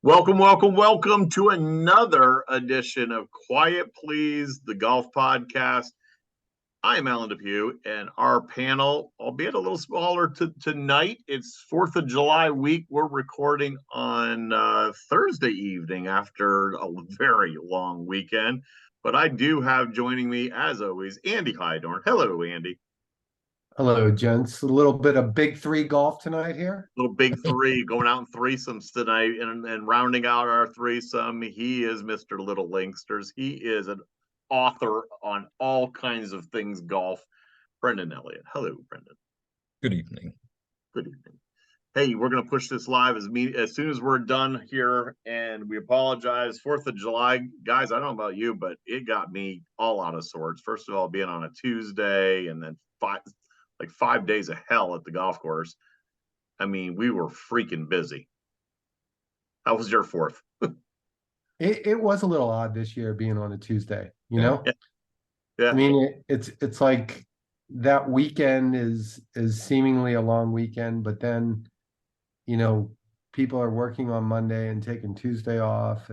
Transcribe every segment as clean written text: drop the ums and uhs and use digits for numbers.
Welcome, welcome, welcome to another edition of Quiet Please, the golf podcast. I am Alan Depew, and our panel, albeit a little smaller tonight, it's 4th of July week. We're recording on Thursday evening after a very long weekend. But I do have joining me, as always, Andy Hydorn. Hello, Andy. Hello, gents. A little bit of big three golf tonight here. Little big three going out in threesomes tonight, and rounding out our threesome, he is Mr. Little Linksters. He is an author on all kinds of things golf. Brendan Elliott. Hello, Brendan. Good evening. Good evening. Hey, we're going to push this live as soon as we're done here, and we apologize. 4th of July, guys, I don't know about you, but it got me all out of sorts. First of all, being on a Tuesday, and then 5 days of hell at the golf course. I mean, we were freaking busy. How was your 4th? It was a little odd this year being on a Tuesday, you know? Yeah. I mean, it's like that weekend is seemingly a long weekend, but then, people are working on Monday and taking Tuesday off.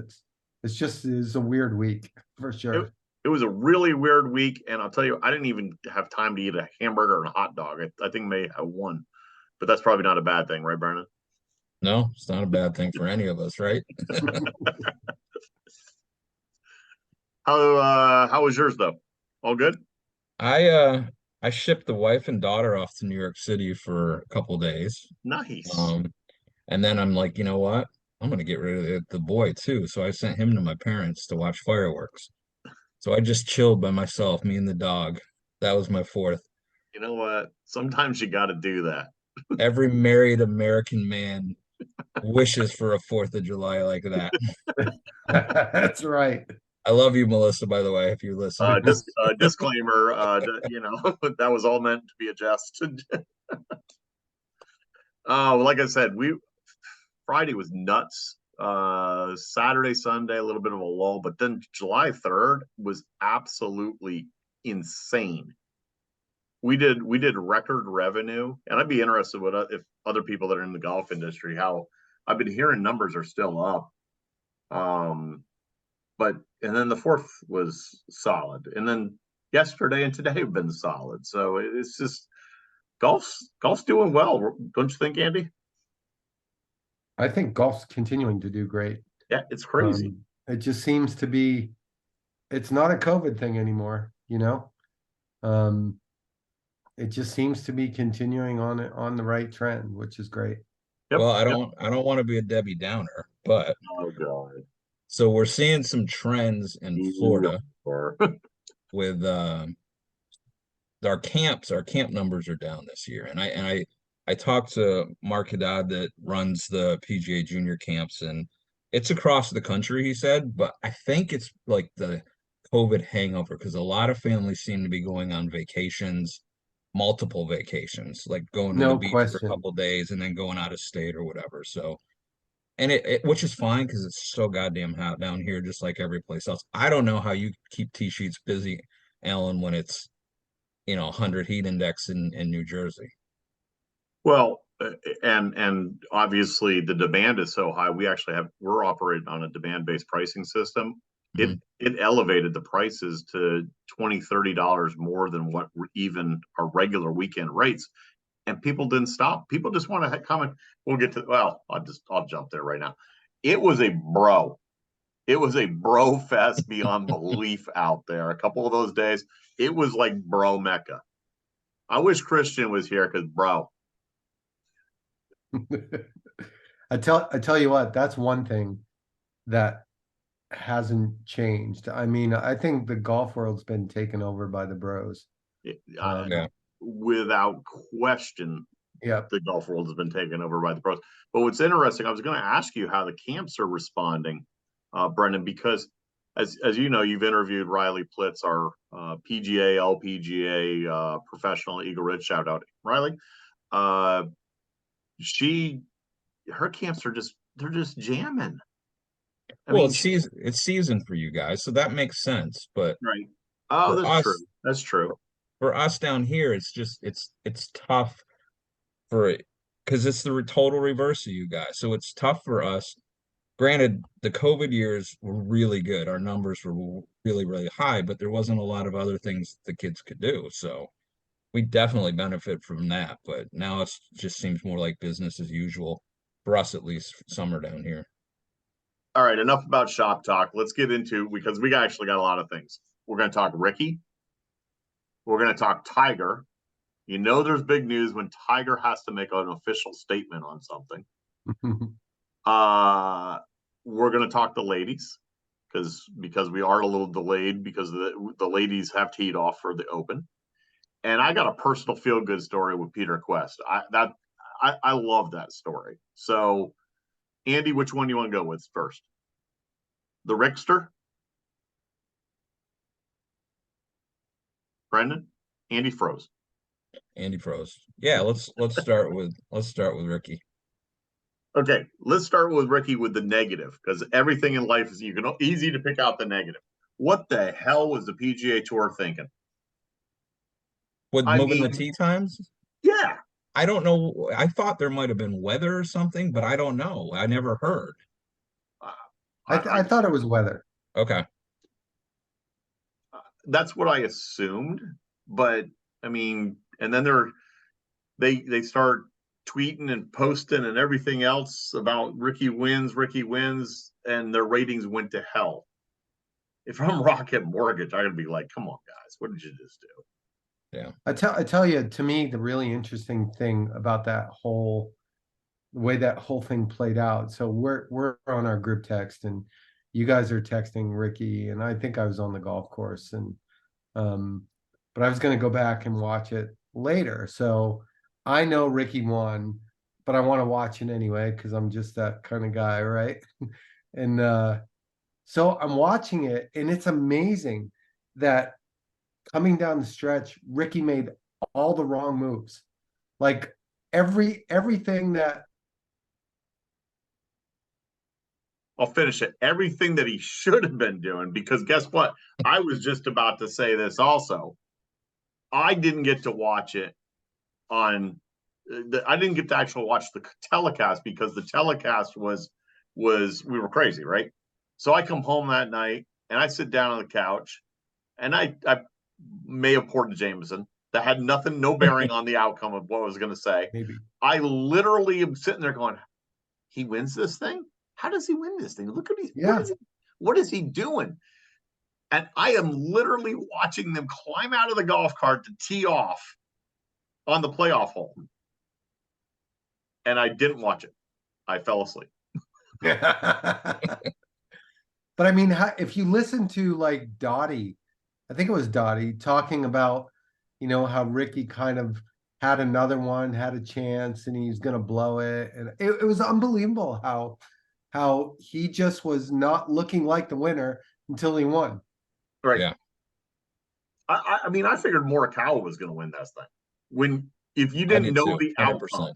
It's a weird week for sure. It was a really weird week, and I'll tell you, I didn't even have time to eat a hamburger and a hot dog. I think I may have one, but that's probably not a bad thing, right, Brennan? No, it's not a bad thing for any of us, right? How was yours though? All good? I shipped the wife and daughter off to New York City for a couple days. Nice. And then I'm like, you know what? I'm gonna get rid of the boy too. So I sent him to my parents to watch fireworks. So I just chilled by myself, me and the dog. That was my 4th. You know what? Sometimes you got to do that. Every married American man wishes for a 4th of July like that. That's right. I love you, Melissa, by the way, if you listen. Disclaimer, that was all meant to be adjusted. Like I said, Friday was nuts. Saturday, Sunday, a little bit of a lull, but then July 3rd was absolutely insane. We did record revenue, and I'd be interested if other people that are in the golf industry, how I've been hearing numbers are still up. And then the 4th was solid, and then yesterday and today have been solid. So it's just golf's doing well, don't you think, Andy? I think golf's continuing to do great. Yeah, it's crazy. It just seems to be, it's not a COVID thing anymore, it just seems to be continuing on the right trend, which is great. Yep, Well, I don't want to be a Debbie Downer, but oh god. so we're seeing some trends in Florida with our camp numbers are down this year. And I talked to Mark Haddad that runs the PGA junior camps, and it's across the country, he said, but I think it's like the COVID hangover because a lot of families seem to be going on vacations, multiple vacations, like going to the beach for a couple days and then going out of state or whatever. So, and it which is fine because it's so goddamn hot down here, just like every place else. I don't know how you keep tee sheets busy, Alan, when it's 100 heat index in New Jersey. Well, and obviously the demand is so high. We're operating on a demand-based pricing system. Mm-hmm. It elevated the prices to $20-$30 more than what even our regular weekend rates, and people didn't stop. People just want to come, and we'll get to. Well, I'll jump there right now. It was a bro fest beyond belief out there. A couple of those days, it was like bro mecca. I wish Christian was here because bro. I tell you what, that's one thing that hasn't changed. I mean, I think the golf world's been taken over by the bros. Yeah. Without question, the golf world has been taken over by the pros. But what's interesting, I was going to ask you how the camps are responding, Brendan, because as you know, you've interviewed Riley Plitz, our PGA, LPGA professional Eagle Ridge. Shout out, Riley. Her camps they're just jamming. It's season for you guys, so that makes sense. But right. Oh, that's true. That's true. For us down here, it's tough for it because it's the total reverse of you guys. So it's tough for us Granted, the COVID years were really good. Our numbers were really, really high, but there wasn't a lot of other things the kids could do. So we definitely benefit from that. But now it just seems more like business as usual for us, at least summer down here. All right, enough about shop talk. Let's get into, because we actually got a lot of things. We're going to talk Rickie. We're going to talk Tiger. You know, there's big news when Tiger has to make an official statement on something. We're going to talk the ladies because we are a little delayed because the ladies have teed off for the Open. And I got a personal feel good story with Peter Quest. I love that story. So, Andy, which one do you want to go with first? The Rickster? Brendan? Andy froze. Andy froze. Yeah, let's start with Rickie. Okay, let's start with Rickie with the negative, because everything in life is easy to pick out the negative. What the hell was the PGA Tour thinking? With moving the tee times? Yeah. I don't know. I thought there might have been weather or something, but I don't know. I never heard. I thought it was weather. Okay. That's what I assumed, but I mean, and then they start tweeting and posting and everything else about Rickie wins, and their ratings went to hell. If I'm Rocket Mortgage, I'm gonna be like, come on, guys, what did you just do? Yeah. I tell you, to me, the really interesting thing about the way that whole thing played out. So we're on our group text, and you guys are texting Rickie, and I think I was on the golf course, and but I was going to go back and watch it later. So I know Rickie won, but I want to watch it anyway because I'm just that kind of guy, right? And so I'm watching it, and it's amazing that coming down the stretch, Rickie made all the wrong moves. Like everything that I'll finish it. Everything that he should have been doing, because guess what? I was just about to say this also. I didn't get to watch it I didn't get to actually watch the telecast because the telecast was we were crazy, right? So I come home that night and I sit down on the couch and I may have poured a Jameson that had no bearing on the outcome of what I was going to say. maybe I literally am sitting there going, he wins this thing? How does he win this thing? Look at what is he doing? And I am literally watching them climb out of the golf cart to tee off on the playoff hole. And I didn't watch it. I fell asleep. But I mean, if you listen to like Dottie, I think it was Dottie talking about, how Rickie kind of had another one, had a chance, and he's going to blow it. And it was unbelievable how he just was not looking like the winner until he won. Right. Yeah. I mean, I figured Morikawa was going to win this thing. If you didn't know the 100%. Outcome,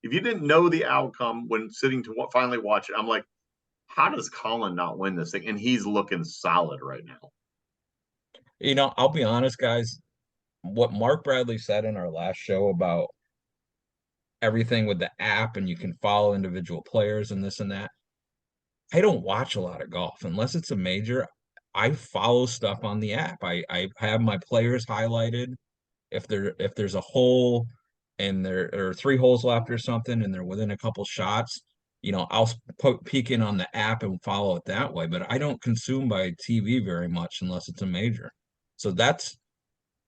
if you didn't know the outcome when sitting to finally watch it, I'm like, how does Colin not win this thing? And he's looking solid right now. I'll be honest, guys. What Mark Bradley said in our last show about everything with the app and you can follow individual players and this and that. I don't watch a lot of golf unless it's a major. I follow stuff on the app. I have my players highlighted. If there's a hole and there are 3 holes left or something and they're within a couple shots, I'll peek in on the app and follow it that way. But I don't consume by TV very much unless it's a major. So that's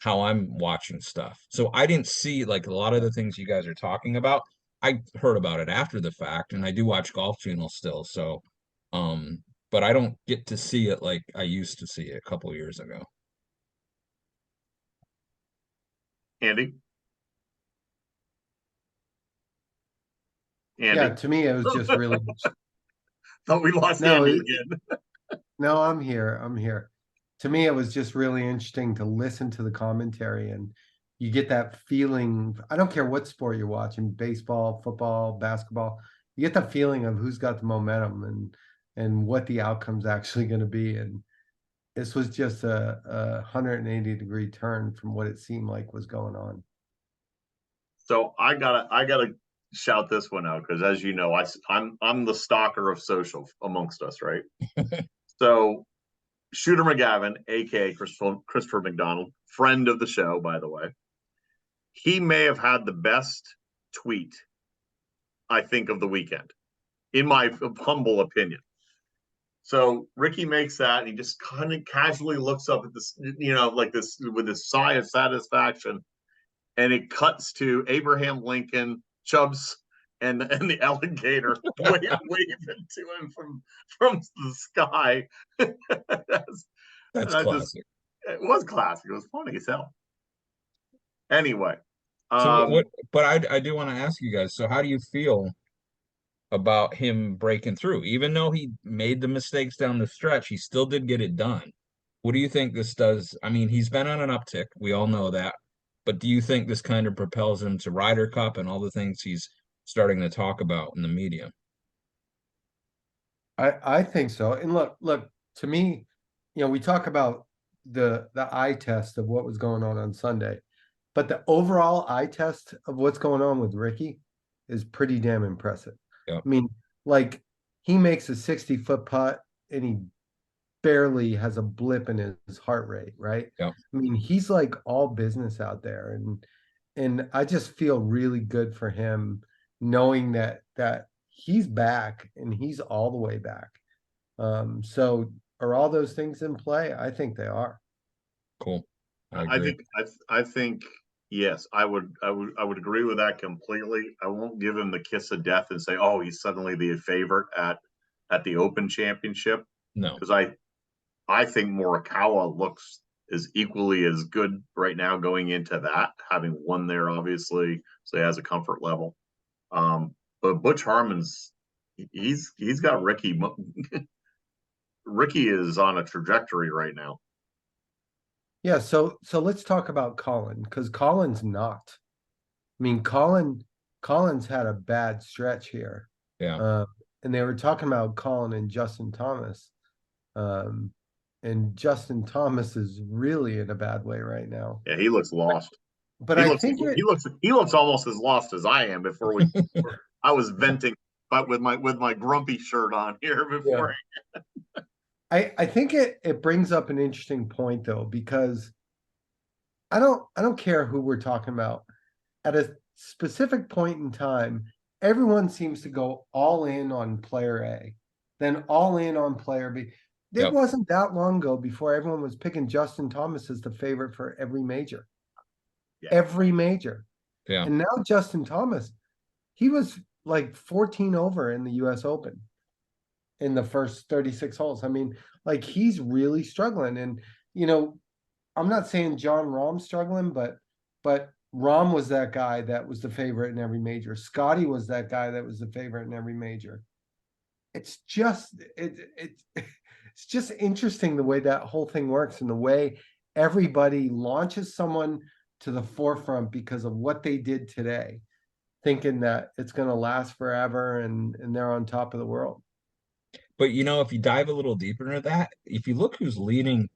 how I'm watching stuff. So I didn't see like a lot of the things you guys are talking about. I heard about it after the fact, and I do watch Golf Channel still. So, but I don't get to see it like I used to see it a couple years ago. Andy? Yeah, to me, it was just really. Thought we lost Andy again. No, I'm here. To me, it was just really interesting to listen to the commentary, and you get that feeling. I don't care what sport you're watching, baseball, football, basketball, you get the feeling of who's got the momentum and what the outcome's actually going to be. And this was just a 180-degree turn from what it seemed like was going on. So I gotta shout this one out because, as you know, I'm the stalker of social amongst us, right? So, Shooter McGavin, aka Christopher McDonald, friend of the show, by the way, he may have had the best tweet, I think, of the weekend, in my humble opinion. So Rickie makes that, and he just kind of casually looks up at this, like this with this sigh of satisfaction, and it cuts to Abraham Lincoln, Chubbs, and the alligator waving to him from the sky. That's classic. It was classic. It was funny as hell. Anyway, So what? But I do want to ask you guys. So how do you feel about him breaking through? Even though he made the mistakes down the stretch, he still did get it done. What do you think this does? I mean, he's been on an uptick. We all know that. But do you think this kind of propels him to Ryder Cup and all the things he's starting to talk about in the media? I think so. And look, to me, we talk about the eye test of what was going on Sunday, but the overall eye test of what's going on with Rickie is pretty damn impressive. Yep. I mean, like, he makes a 60-foot putt and he barely has a blip in his heart rate, right? Yep. I mean, he's like all business out there, and I just feel really good for him knowing that he's back and he's all the way back. So are all those things in play? I think they are. Cool. I think yes, I would agree with that completely. I won't give him the kiss of death and say, oh, he's suddenly the favorite at the Open Championship. No, because I think Morikawa looks is equally as good right now going into that, having won there, obviously, so he has a comfort level. But Butch Harmon's he's got Rickie. Rickie is on a trajectory right now. Yeah, so let's talk about Colin, because Colin's not. I mean, Colin's had a bad stretch here. yeah. And they were talking about Colin and Justin Thomas. And Justin Thomas is really in a bad way right now. Yeah, he looks lost. But he looks almost as lost as I am before I was venting, but with my grumpy shirt on here before. Yeah. I think it brings up an interesting point though, because I don't care who we're talking about. At a specific point in time, everyone seems to go all in on player A, then all in on player B. It wasn't that long ago before everyone was picking Justin Thomas as the favorite for every major. Yeah. Every major. Yeah. And now Justin Thomas, he was like 14 over in the US Open in the first 36 holes. I mean, like, he's really struggling. And, I'm not saying John Rahm's struggling, but Rahm was that guy that was the favorite in every major. Scotty was that guy that was the favorite in every major. It's just it's just interesting the way that whole thing works and the way everybody launches someone to the forefront because of what they did today, thinking that it's going to last forever and they're on top of the world. But if you dive a little deeper into that, if you look who's leading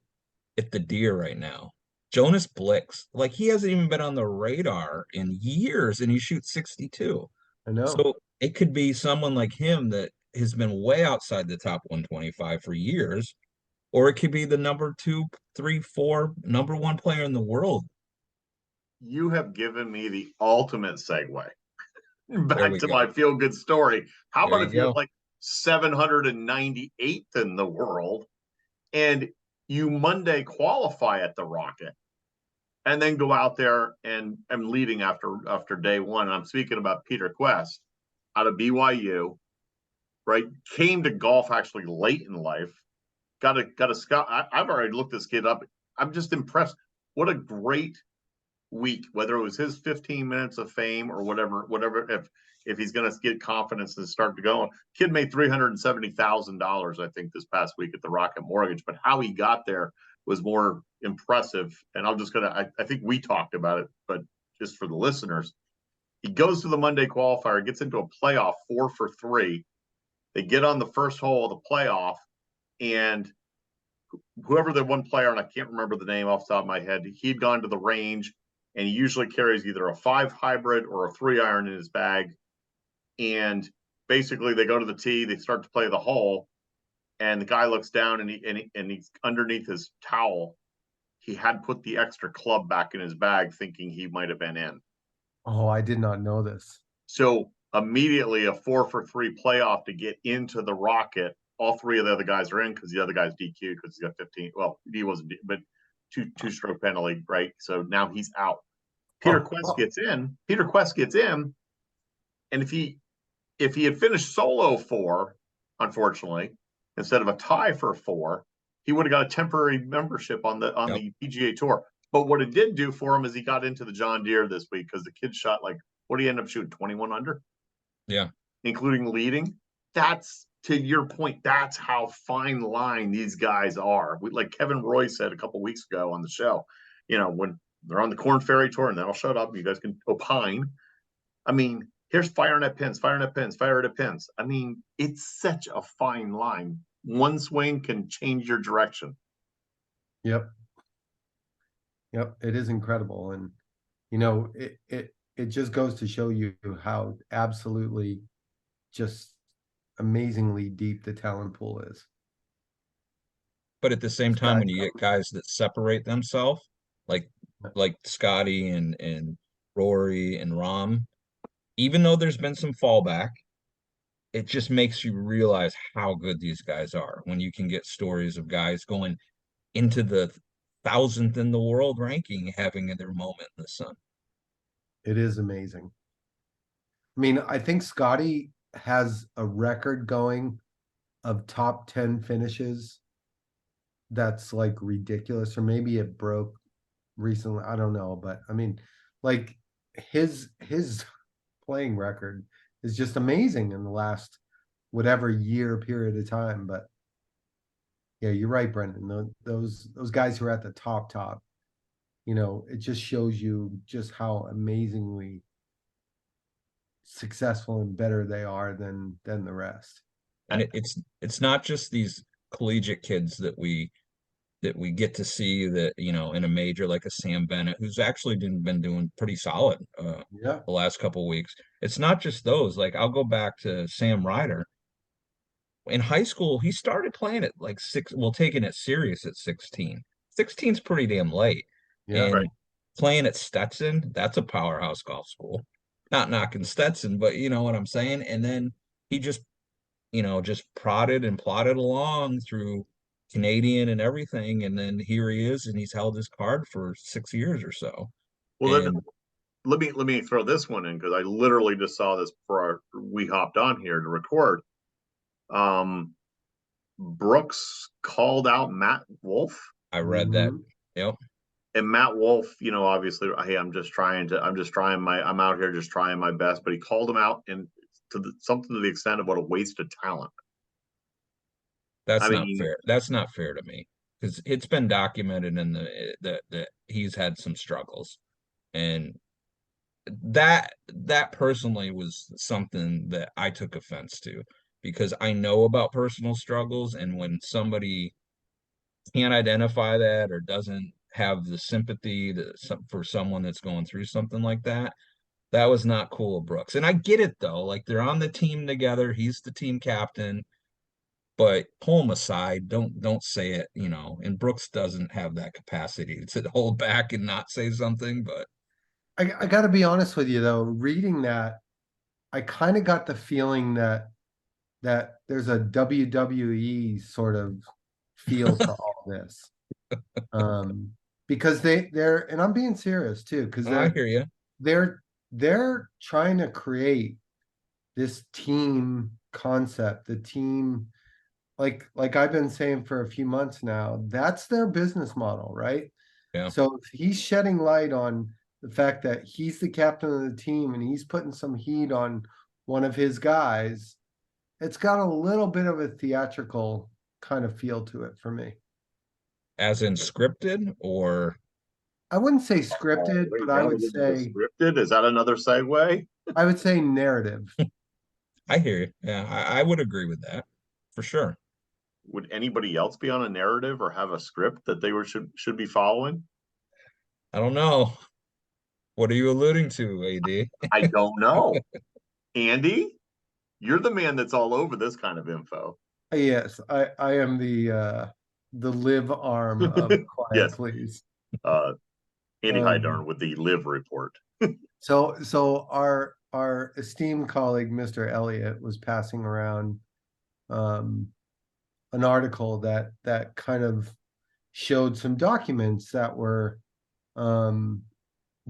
at the Deer right now, Jonas Blix, like, he hasn't even been on the radar in years, and he shoots 62. I know. So it could be someone like him that has been way outside the top 125 for years, or it could be the number 2, 3, 4, number 1 player in the world. You have given me the ultimate segue back to my feel-good story. How about if you're like 798th in the world and you Monday qualify at the Rocket and then go out there and I'm leading after day one. I'm speaking about Peter Quest out of BYU, right? Came to golf actually late in life. Got a scout. I've already looked this kid up. I'm just impressed. What a great week, whether it was his 15 minutes of fame or whatever, if he's going to get confidence and start to go. Kid made $370,000, I think, this past week at the Rocket Mortgage, but how he got there was more impressive. And I think we talked about it, but just for the listeners, he goes to the Monday qualifier, gets into a playoff 4 for 3. They get on the first hole of the playoff, and whoever the one player, and I can't remember the name off the top of my head, he'd gone to the range, and he usually carries either a 5 hybrid or a 3 iron in his bag. And basically they go to the tee, they start to play the hole, and the guy looks down and he's underneath his towel. He had put the extra club back in his bag, thinking he might have been in. Oh, I did not know this. So immediately a 4-for-3 playoff to get into the Rocket. All three of the other guys are in because the other guy's DQ'd because he got 15. Well, he wasn't, but two-stroke penalty, right? So now he's out. Peter Quest gets in. Peter Quest gets in, and if he had finished solo 4, unfortunately, instead of a tie for 4, he would have got a temporary membership on the PGA Tour. But what it did do for him is he got into the John Deere this week because the kid shot like, what did he end up shooting? 21 under? Yeah. Including leading. That's, to your point, that's how fine line these guys are. Like Kevin Roy said a couple weeks ago on the show, when they're on the Corn Ferry Tour, and then I'll shut up, you guys can opine. I mean, here's firing at pins, firing at pins, firing at pins. I mean, it's such a fine line. One swing can change your direction. Yep. It is incredible. And, it just goes to show you how absolutely just amazingly deep the talent pool is. But at the same time, when you get guys that separate themselves, like Scotty and Rory and Rahm, even though there's been some fallback, it just makes you realize how good these guys are when you can get stories of guys going into the 1,000th in the world ranking, having their moment in the sun. It is amazing. I mean, I think Scotty has a record going of top 10 finishes that's like ridiculous, or maybe it broke recently. I don't know, but I mean, like his playing record is just amazing in the last whatever year period of time. But yeah, you're right, Brendan. Those guys who are at the top, it just shows you just how amazingly successful and better they are than the rest. And it's not just these collegiate kids that we get to see that, in a major like a Sam Bennett, who's actually been doing pretty solid the last couple of weeks. It's not just those. Like, I'll go back to Sam Ryder. In high school, he started playing at like 6, well, taking it serious at 16. 16's pretty damn late. Yeah. And Right. playing at Stetson, that's a powerhouse golf school. Not knocking Stetson, but you know what I'm saying? And then he just prodded and plodded along through Canadian and everything. And then here he is, and he's held his card for 6 years or so. Well, And then let me throw this one in because I literally just saw this before we hopped on here to record. Brooks called out Matt Wolf. I read that. Yep. And Matt Wolf, obviously, hey, I'm out here just trying my best, but he called him out and something to the extent of what a waste of talent. That's not fair. That's not fair to me because it's been documented in that he's had some struggles, and that personally was something that I took offense to because I know about personal struggles, and when somebody can't identify that or doesn't have the sympathy for someone that's going through something like that, that was not cool of Brooks. And I get it though, like they're on the team together, he's the team captain. But pull him aside. Don't say it, and Brooks doesn't have that capacity to hold back and not say something. But I got to be honest with you though, reading that, I kind of got the feeling that there's a WWE sort of feel to all this. Because they're, and I'm being serious too, because I hear you. They're trying to create this team concept, the team, like I've been saying for a few months now, that's their business model, right? Yeah. So if he's shedding light on the fact that he's the captain of the team and he's putting some heat on one of his guys, it's got a little bit of a theatrical kind of feel to it for me. As in scripted, or I wouldn't say scripted, but I would say scripted. Is that another segue? I would say narrative. I hear you. Yeah, I would agree with that for sure. Would anybody else be on a narrative or have a script that they should be following? I don't know. What are you alluding to, AD? I don't know. Andy? You're the man that's all over this kind of info. Yes, I am the live arm of Quiet Yes. Please. Andy Hydarn with the live report. So our esteemed colleague, Mr. Elliott, was passing around an article that kind of showed some documents that were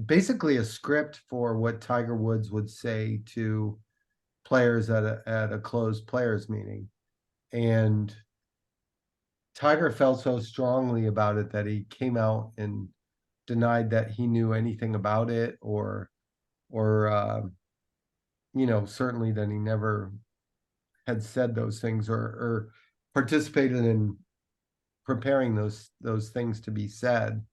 basically a script for what Tiger Woods would say to players at a closed players meeting. And Tiger felt so strongly about it that he came out and denied that he knew anything about it, or certainly that he never had said those things or participated in preparing those things to be said.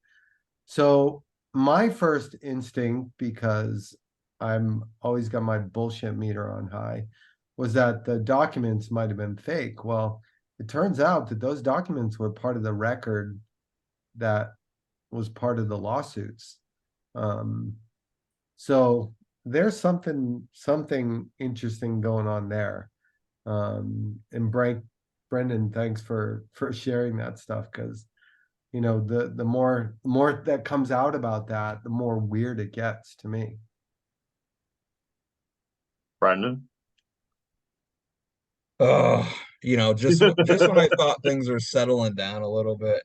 So my first instinct, because I'm always got my bullshit meter on high, was that the documents might have been fake. Well, it turns out that those documents were part of the record that was part of the lawsuits. So there's something interesting going on there. And Brendan, thanks for sharing that stuff, because the more that comes out about that, the more weird it gets to me. Brendan? Oh, just when I thought things were settling down a little bit.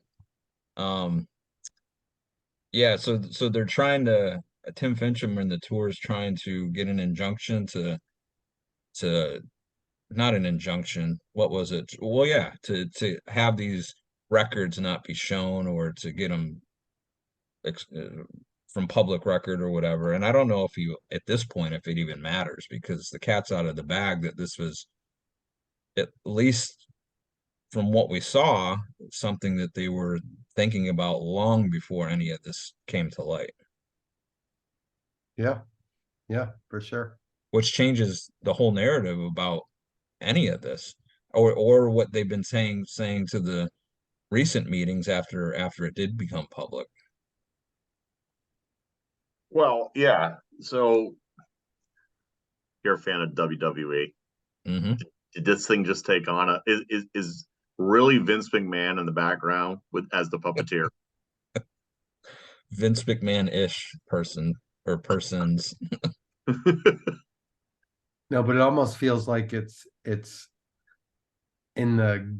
Yeah, so they're trying to Tim Finchem and the tour is trying to get an injunction to not an injunction. What was it? Well, yeah, to have these records not be shown, or to get them from public record or whatever. And I don't know at this point, if it even matters, because the cat's out of the bag that this was, at least from what we saw, something that they were thinking about long before any of this came to light. Yeah, for sure. Which changes the whole narrative about any of this, or what they've been saying to the recent meetings after it did become public. Well, yeah. So you're a fan of WWE. Mm-hmm. Did this thing just take on is really Vince McMahon in the background as the puppeteer? Vince McMahon-ish person or persons. No, but it almost feels like it's in the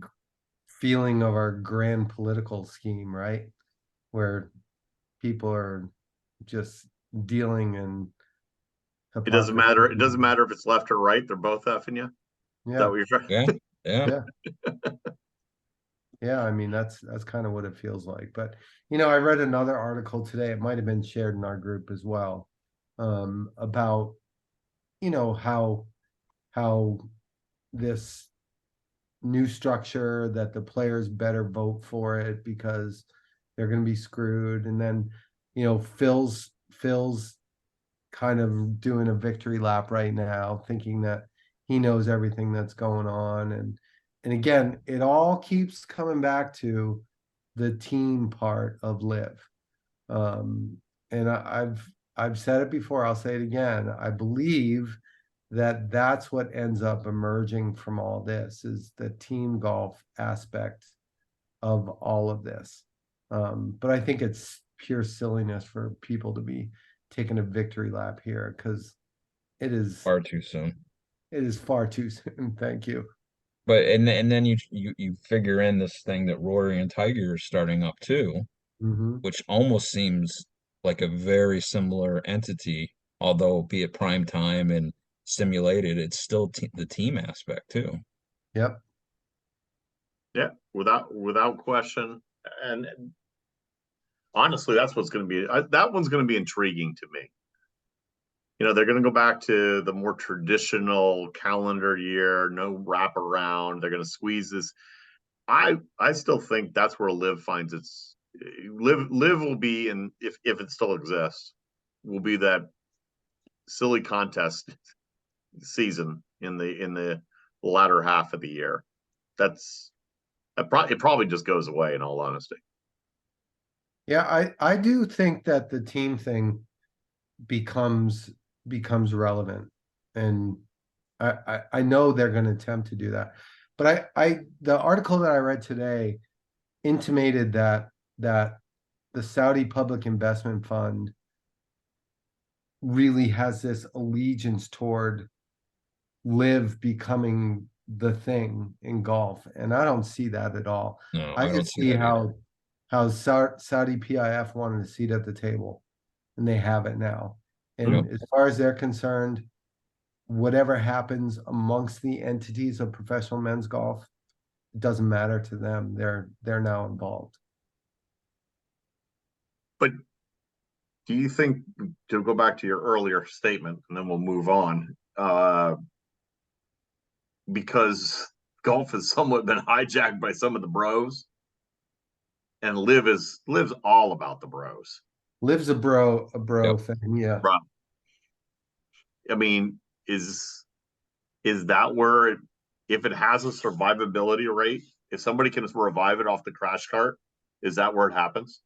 feeling of our grand political scheme, right? Where people are just dealing in It doesn't matter. It doesn't hypocrisy. matter if it's left or right. They're both effing you. Is that Yeah, what you're trying? Yeah, yeah. I mean, that's kind of what it feels like. But I read another article today, it might have been shared in our group as well, about how this new structure, that the players better vote for it because they're going to be screwed. And then Phil's kind of doing a victory lap right now, thinking that he knows everything that's going on. And again, it all keeps coming back to the team part of live. And I've said it before, I'll say it again. I believe that that's what ends up emerging from all this, is the team golf aspect of all of this. But I think it's pure silliness for people to be taking a victory lap here, because it is Far too soon. It is far too soon. Thank you. But and then you figure in this thing that Rory and Tiger are starting up too, Mm-hmm. which almost seems like a very similar entity, although be it prime time and simulated, it's still the team aspect too. Yep. Yeah, without question. And honestly, that's what's going to be. That one's going to be intriguing to me. They're going to go back to the more traditional calendar year, no wraparound. They're going to squeeze this. I still think that's where live finds its live will be, and if it still exists, will be that silly contest season in the latter half of the year. It probably just goes away, in all honesty. Yeah, I do think that the team thing becomes relevant, and I know they're going to attempt to do that, but the article that I read today intimated that the Saudi Public Investment Fund really has this allegiance toward live becoming the thing in golf, and I don't see that at all. No, I I don't could see see that either. how Saudi PIF wanted a seat at the table, and they have it now. Yep. And as far as they're concerned, whatever happens amongst the entities of professional men's golf, it doesn't matter to them. They're now involved. But do you think, to go back to your earlier statement, and then we'll move on, because golf has somewhat been hijacked by some of the bros, and lives all about the bros. Lives a bro Yep. thing, yeah. Bro. I mean, is that where if it has a survivability rate, if somebody can revive it off the crash cart, is that where it happens?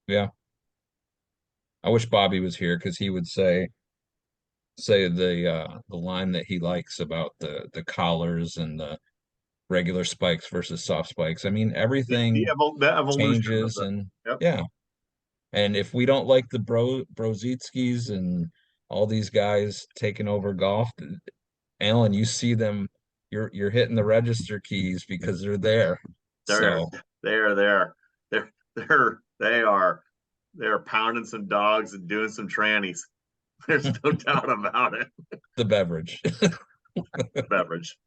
Yeah. I wish Bobby was here because he would say the line that he likes about the collars and the regular spikes versus soft spikes. I mean, everything The evolution of changes, the. and Yep. yeah. And if we don't like the Brozitskis and all these guys taking over golf, Alan, you see them, you're hitting the register keys because they're there. So They're there. They're pounding some dogs and doing some trannies. There's no doubt about it. the beverage. Beverage.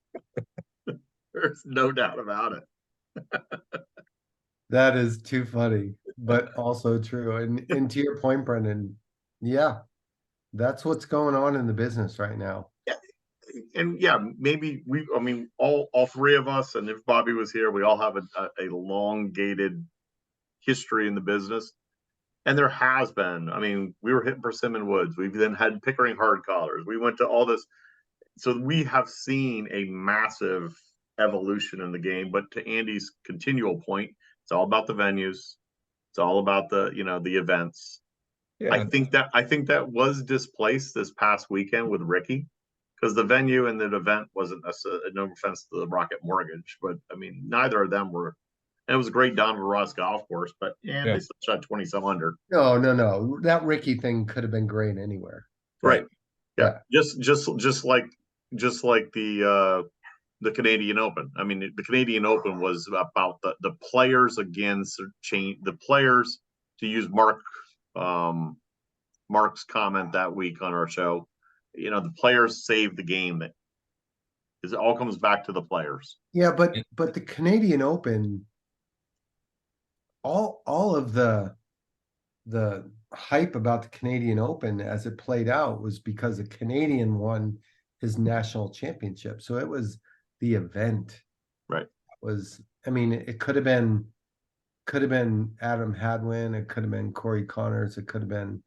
There's no doubt about it. That is too funny, but also true. And to your point, Brendan, yeah, that's what's going on in the business right now. And yeah, maybe I mean, all three of us, and if Bobby was here, we all have a elongated history in the business. And there has been, I mean, we were hitting Persimmon Woods. We've then had Pickering hard collars. We went to all this. So we have seen a massive evolution in the game. But to Andy's continual point, it's all about the venues. It's all about the events. Yeah. I think that was displaced this past weekend with Rickie, because the venue and the event wasn't necessarily, no offense to the Rocket Mortgage, but I mean, neither of them were. And it was a great Donovan Ross golf course, but they still shot 20 some under. No. That Rickie thing could have been great anywhere. Right. Yeah. Just like the Canadian Open. I mean, the Canadian Open was about the players against the players, to use Mark's comment that week on our show. The players save the game. That is, it all comes back to the players. Yeah, but the Canadian Open, all of the hype about the Canadian Open as it played out was because a Canadian won his national championship. So it was the event. Right. I mean, it could have been Adam Hadwin, it could have been Corey Connors, it could have been,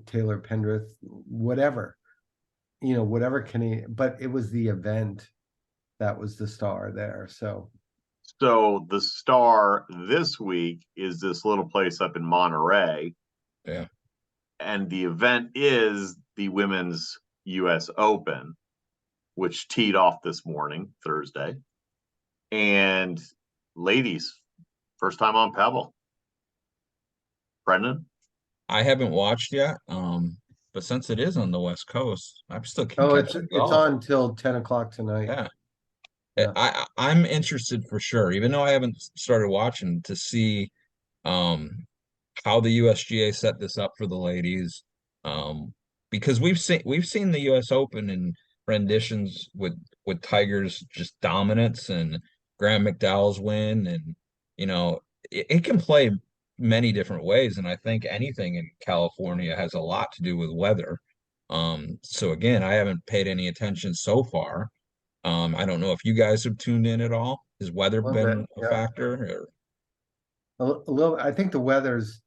Taylor Pendrith, whatever. Whatever Canadian, but it was the event that was the star there. So the star this week is this little place up in Monterey. Yeah. And the event is the Women's US Open, which teed off this morning, Thursday. And ladies, first time on Pebble. Brendan? I haven't watched yet. But since it is on the West Coast, I'm still it's on till 10 o'clock tonight. Yeah. Yeah. I'm interested for sure, even though I haven't started watching, to see how the USGA set this up for the ladies. Because we've seen the US Open in renditions with Tiger's just dominance and Graham McDowell's win, and it can play many different ways, and I think anything in California has a lot to do with weather. So again, I haven't paid any attention so far. I don't know if you guys have tuned in at all. Has weather been a factor? A little. I think the weather's,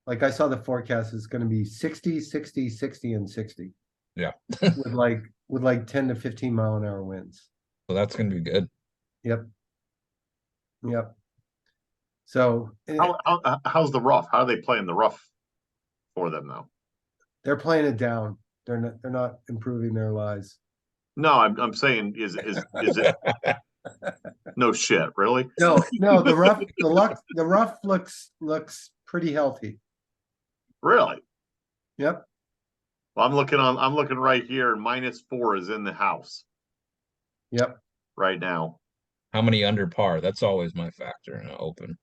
like, I saw the forecast is going to be 60, 60, 60, and 60. Yeah. with like 10 to 15 mile an hour winds. So that's going to be good. Yep. So how's the rough? How are they playing the rough for them though? They're playing it down. They're not improving their lives. No, I'm saying is it no shit, really? No, the rough looks pretty healthy. Really? Yep. Well, I'm looking right here, and -4 is in the house Yep. right now. How many under par? That's always my factor in an Open.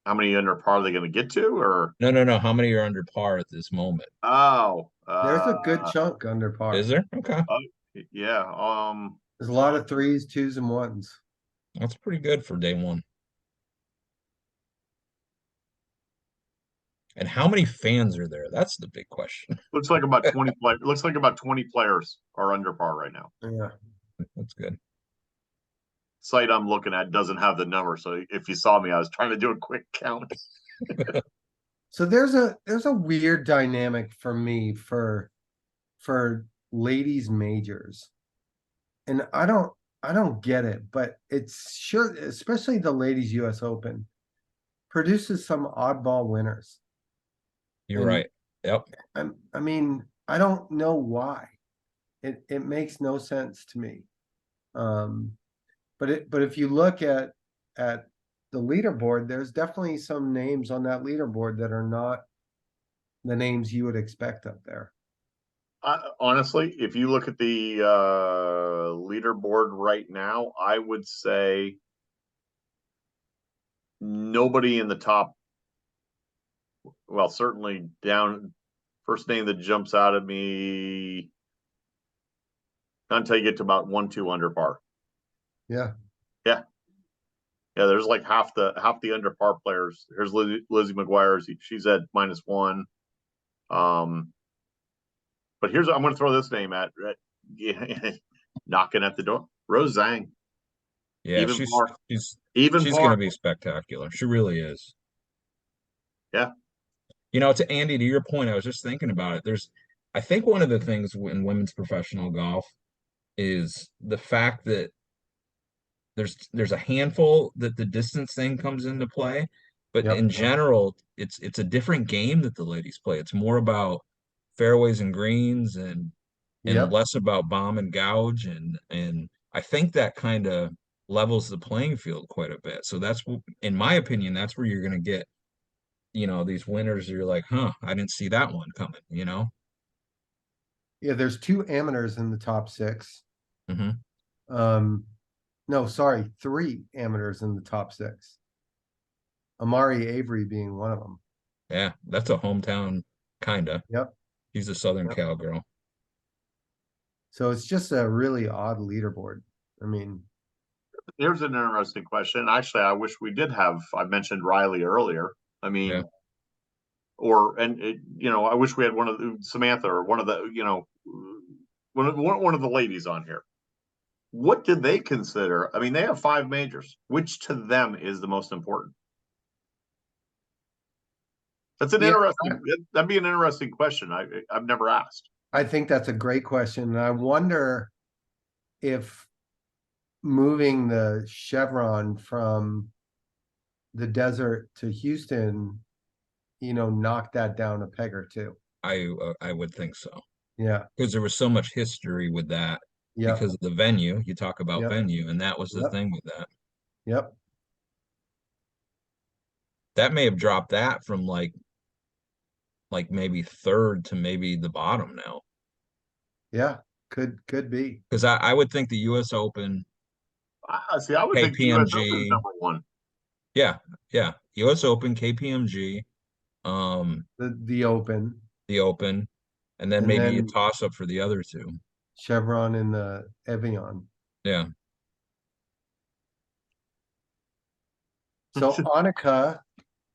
How many under par are they going to get to? Or No. How many are under par at this moment? oh, There's a good chunk under par. Is there? Okay, yeah. There's a lot of threes, twos, and ones. that's pretty good for day one. And how many fans are there? That's the big question. Looks like about 20 players. Looks like about 20 players are under par right now. Yeah. That's good. Site I'm looking at doesn't have the number, so if you saw me, I was trying to do a quick count. So there's a weird dynamic for me for ladies majors. And I don't get it, but it's sure, especially the ladies US Open, produces some oddball winners. You're And right. Yep. I mean, I don't know why. It makes no sense to me. But if you look at the leaderboard, there's definitely some names on that leaderboard that are not the names you would expect up there. Honestly, if you look at the leaderboard right now, I would say nobody in the top. Well, certainly down. First name that jumps out at me until you get to about 1-2 under par. Yeah. Yeah. There's like half the under par players. Here's Lizzie McGuire. She's at -1. But I'm going to throw this name at knocking at the door. Rose Zhang. Yeah, Even she's par. she's going to be spectacular. She really is. Yeah. You know, to Andy, to your point, I was just thinking about it. I think one of the things in women's professional golf is the fact that there's a handful that the distance thing comes into play, but Yep. in general, it's a different game that the ladies play. It's more about fairways and greens and Yep. less about bomb and gouge, and I think that kind of levels the playing field quite a bit. So that's, in my opinion, that's where you're going to get, these winners. You're like, huh, I didn't see that one coming. Yeah, there's 2 amateurs in the top 6. Mm-hmm. No, sorry, 3 amateurs in the top 6. Amari Avery being one of them. Yeah, that's a hometown kind of. Yep. He's a Southern Cal girl. So it's just a really odd leaderboard. I mean, here's an interesting question. Actually, I wish we did have. I mentioned Riley earlier. I mean, Yeah. I wish we had one of Samantha or one of the one of the ladies on here. What did they consider? I mean, they have 5 majors. Which to them is the most important? That's an interesting. That'd be an interesting question. I've never asked. I think that's a great question. And I wonder if moving the Chevron from the desert to Houston, knocked that down a peg or 2. I would think so. Yeah. Because there was so much history with that. Yep. Because of the venue. You talk about Yep. venue, and that was the thing with that. Yep. That may have dropped that from like maybe 3rd to maybe the bottom now. Yeah, could be. Because I would think the US Open. See, I would think the US Open is number 1. Yeah. US Open, KPMG, the Open. the Open, and then maybe a toss up for the other 2. Chevron and the Evian. Yeah. So Annika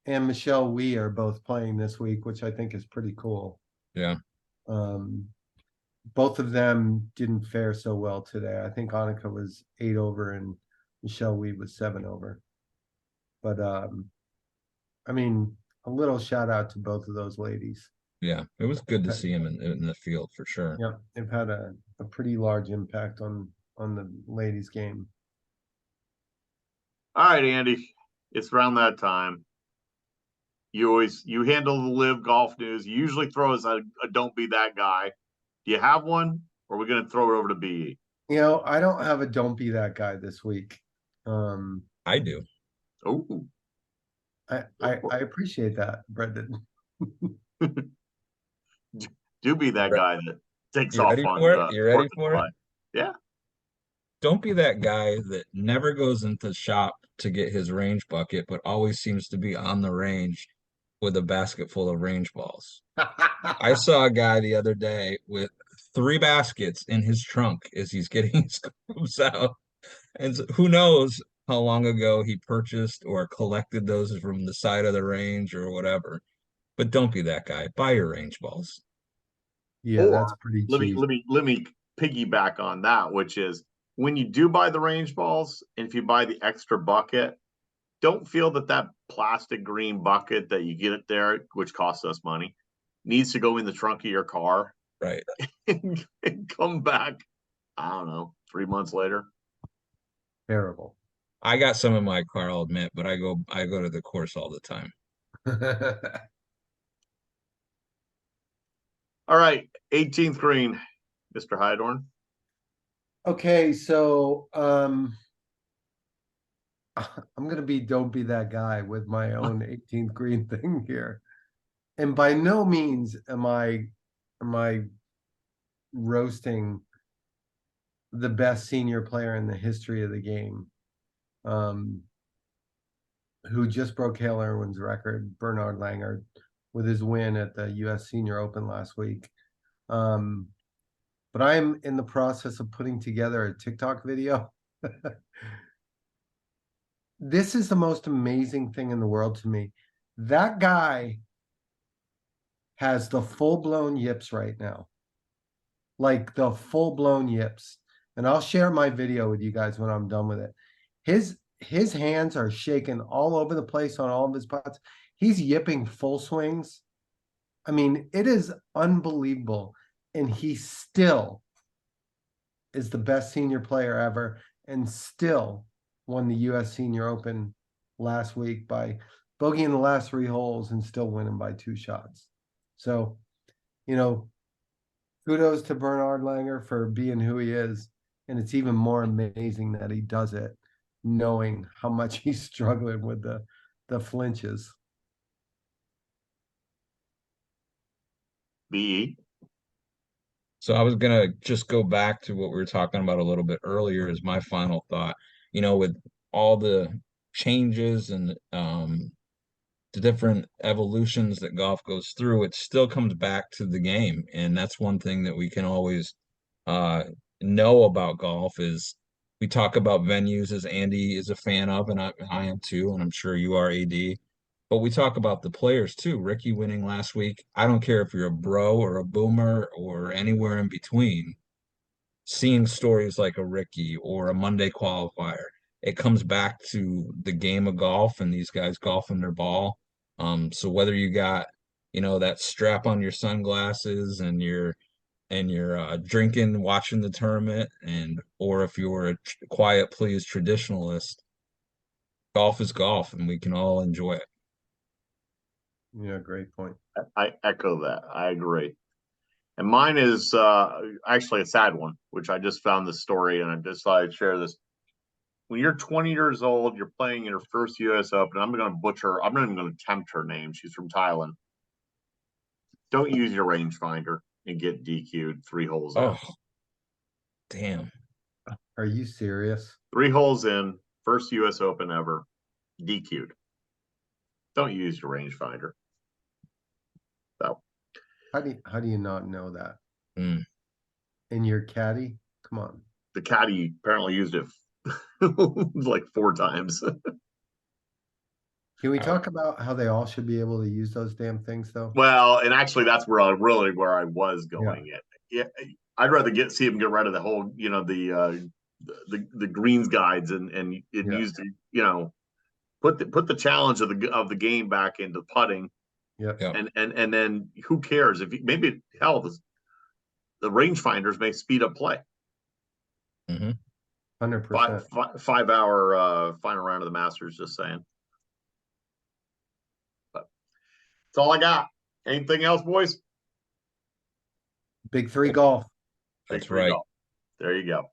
and Michelle Wee are both playing this week, which I think is pretty cool. Yeah. Both of them didn't fare so well today. I think Annika was 8 over and Michelle Wee was 7 over. But I mean, a little shout out to both of those ladies. Yeah, it was good to see him in the field for sure. Yeah, they've had a pretty large impact on the ladies' game. All right, Andy, it's around that time. you handle the live golf news. You usually throw us a don't be that guy. Do you have one, or are we going to throw it over to BE? I don't have a don't be that guy this week. I do. Oh, I appreciate that, Brendan. do be that guy that takes You off ready on for it? You ready 4th of for it? July. Yeah. Don't be that guy that never goes into the shop to get his range bucket, but always seems to be on the range with a basket full of range balls. I saw a guy the other day with 3 baskets in his trunk as he's getting his clubs out. And so who knows how long ago he purchased or collected those from the side of the range or whatever. But don't be that guy. Buy your range balls. Yeah, Or that's pretty cheap. let me piggyback on that, which is when you do buy the range balls, and if you buy the extra bucket, don't feel that plastic green bucket that you get it there, which costs us money, needs to go in the trunk of your car Right. and come back, I don't know, 3 months later. Terrible. I got some in my car, I'll admit, but I go to the course all the time. All right, 18th green, Mr. Hydorn. Okay, so I'm gonna be don't be that guy with my own 18th green thing here. And by no means am I roasting the best senior player in the history of the game. Who just broke Hale Irwin's record, Bernard Langer, with his win at the US Senior Open last week. But I am in the process of putting together a TikTok video. This is the most amazing thing in the world to me. That guy has the full-blown yips right now. Like the full-blown yips. And I'll share my video with you guys when I'm done with it. His hands are shaking all over the place on all of his putts. He's yipping full swings. I mean, it is unbelievable. And he still is the best senior player ever and still won the US Senior Open last week by bogeying the last 3 holes and still winning by 2 shots. So, kudos to Bernard Langer for being who he is. And it's even more amazing that he does it knowing how much he's struggling with the flinches. BE. So I was gonna just go back to what we were talking about a little bit earlier as my final thought. With all the changes and the different evolutions that golf goes through, it still comes back to the game. And that's one thing that we can always know about golf is we talk about venues, as Andy is a fan of, and I am too, and I'm sure you are, AD. But we talk about the players too. Rickie winning last week. I don't care if you're a bro or a boomer or anywhere in between. Seeing stories like a Rickie or a Monday qualifier, it comes back to the game of golf and these guys golfing their ball. So whether you got, that strap on your sunglasses and you're drinking, watching the tournament, or if you're a quiet please traditionalist, golf is golf, and we can all enjoy it. Yeah, great point. I echo that. I agree. And mine is actually a sad one, which I just found this story and I decided to share this. When you're 20 years old, you're playing your first US Open. I'm not even going to tempt her name. She's from Thailand. Don't use your rangefinder and get DQ'd 3 holes in. Oh, damn. Are you serious? 3 holes in, first US Open ever, DQ'd. Don't use your rangefinder. So How do you not know that? Mm. In your caddy? Come on. the caddy apparently used it like 4 times. Can we talk about how they all should be able to use those damn things though? Well, and actually that's where I was going. Yeah, I'd rather see him get rid of the whole, the greens guides and use the, put the challenge of the game back into putting. Yeah. And then who cares if maybe hell the rangefinders may speed up play. 100%. 5 hour final round of the Masters, just saying. But That's all I got. Anything else, boys? Big three golf. Big That's three right. golf. There you go.